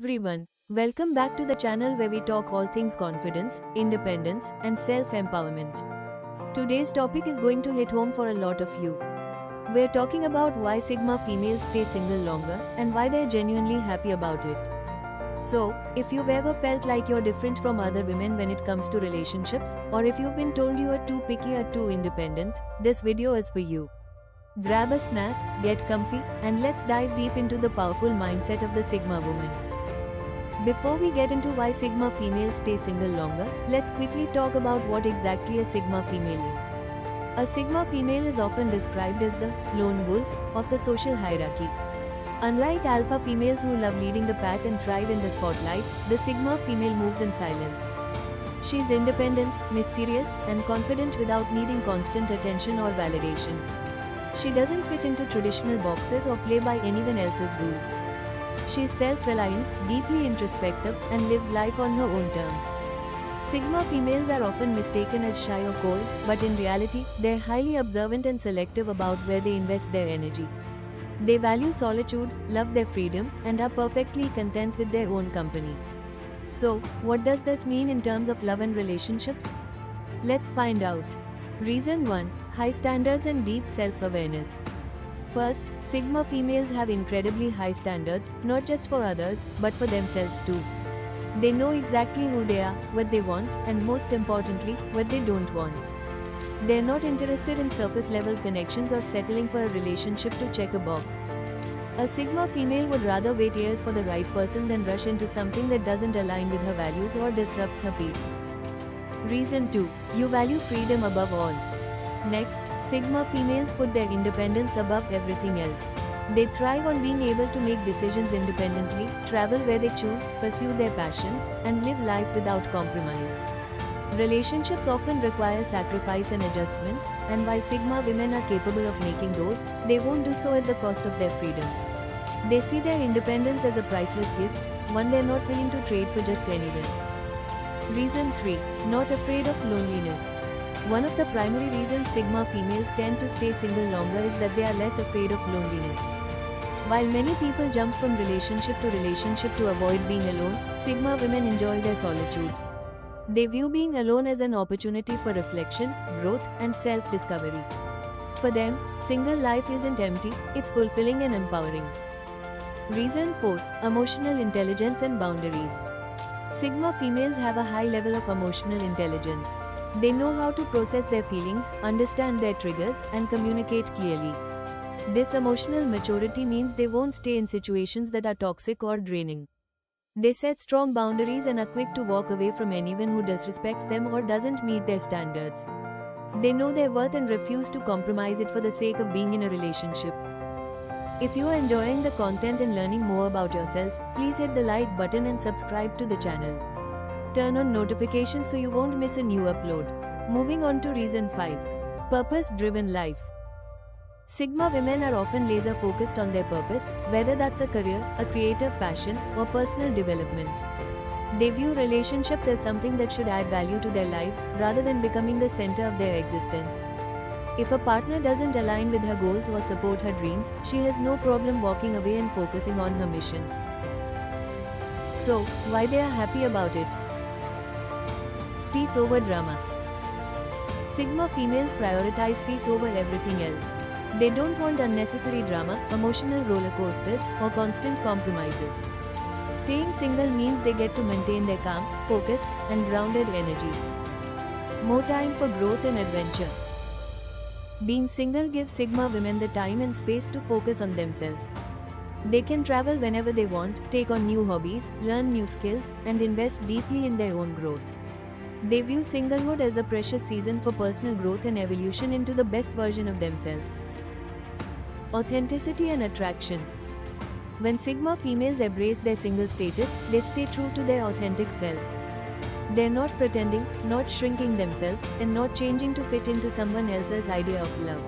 everyone, welcome back to the channel where we talk all things confidence, independence, and self-empowerment. Today's topic is going to hit home for a lot of you. We're talking about why Sigma females stay single longer and why they're genuinely happy about it. So, if you've ever felt like you're different from other women when it comes to relationships, or if you've been told you are too picky or too independent, this video is for you. Grab a snack, get comfy, and let's dive deep into the powerful mindset of the Sigma woman. Before we get into why Sigma females stay single longer, let's quickly talk about what exactly a Sigma female is. A Sigma female is often described as the lone wolf of the social hierarchy. Unlike alpha females who love leading the pack and thrive in the spotlight, the Sigma female moves in silence. She's independent, mysterious, and confident without needing constant attention or validation. She doesn't fit into traditional boxes or play by anyone else's rules. She's self-reliant, deeply introspective, and lives life on her own terms. Sigma females are often mistaken as shy or cold, but in reality, they're highly observant and selective about where they invest their energy. They value solitude, love their freedom, and are perfectly content with their own company. So, what does this mean in terms of love and relationships? Let's find out. Reason 1. High standards and deep self-awareness. First, Sigma females have incredibly high standards, not just for others, but for themselves too. They know exactly who they are, what they want, and most importantly, what they don't want. They're not interested in surface-level connections or settling for a relationship to check a box. A Sigma female would rather wait years for the right person than rush into something that doesn't align with her values or disrupts her peace. Reason 2. You value freedom above all. Next, Sigma females put their independence above everything else. They thrive on being able to make decisions independently, travel where they choose, pursue their passions, and live life without compromise. Relationships often require sacrifice and adjustments, and while Sigma women are capable of making those, they won't do so at the cost of their freedom. They see their independence as a priceless gift, one they're not willing to trade for just anyone. Reason 3. Not afraid of loneliness. One of the primary reasons Sigma females tend to stay single longer is that they are less afraid of loneliness. While many people jump from relationship to avoid being alone, Sigma women enjoy their solitude. They view being alone as an opportunity for reflection, growth, and self-discovery. For them, single life isn't empty, it's fulfilling and empowering. Reason 4. Emotional intelligence and boundaries. Sigma females have a high level of emotional intelligence. They know how to process their feelings, understand their triggers, and communicate clearly. This emotional maturity means they won't stay in situations that are toxic or draining. They set strong boundaries and are quick to walk away from anyone who disrespects them or doesn't meet their standards. They know their worth and refuse to compromise it for the sake of being in a relationship. If you are enjoying the content and learning more about yourself, please hit the like button and subscribe to the channel. Turn on notifications so you won't miss a new upload. Moving on to reason 5. Purpose-driven life. Sigma women are often laser-focused on their purpose, whether that's a career, a creative passion, or personal development. They view relationships as something that should add value to their lives, rather than becoming the center of their existence. If a partner doesn't align with her goals or support her dreams, she has no problem walking away and focusing on her mission. So, why they are happy about it? Peace over drama. Sigma females prioritize peace over everything else. They don't want unnecessary drama, emotional roller coasters, or constant compromises. Staying single means they get to maintain their calm, focused, and grounded energy. More time for growth and adventure. Being single gives Sigma women the time and space to focus on themselves. They can travel whenever they want, take on new hobbies, learn new skills, and invest deeply in their own growth. They view singlehood as a precious season for personal growth and evolution into the best version of themselves. Authenticity and attraction. When Sigma females embrace their single status, they stay true to their authentic selves. They're not pretending, not shrinking themselves, and not changing to fit into someone else's idea of love.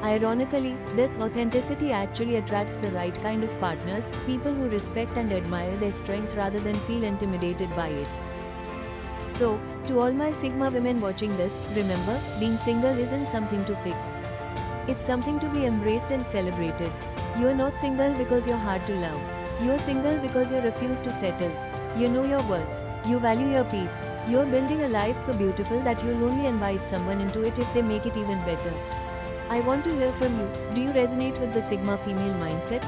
Ironically, this authenticity actually attracts the right kind of partners, people who respect and admire their strength rather than feel intimidated by it. So, to all my Sigma women watching this, remember, being single isn't something to fix. It's something to be embraced and celebrated. You're not single because you're hard to love. You're single because you refuse to settle. You know your worth. You value your peace. You're building a life so beautiful that you'll only invite someone into it if they make it even better. I want to hear from you. Do you resonate with the Sigma female mindset?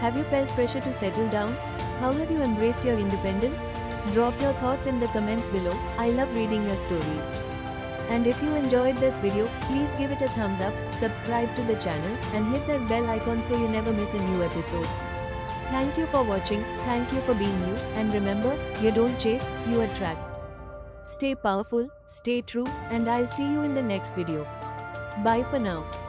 Have you felt pressure to settle down? How have you embraced your independence? Drop your thoughts in the comments below. I love reading your stories. And if you enjoyed this video, please give it a thumbs up, subscribe to the channel, and hit that bell icon so you never miss a new episode. Thank you for watching, thank you for being you, and remember, you don't chase, you attract. Stay powerful, stay true, and I'll see you in the next video. Bye for now.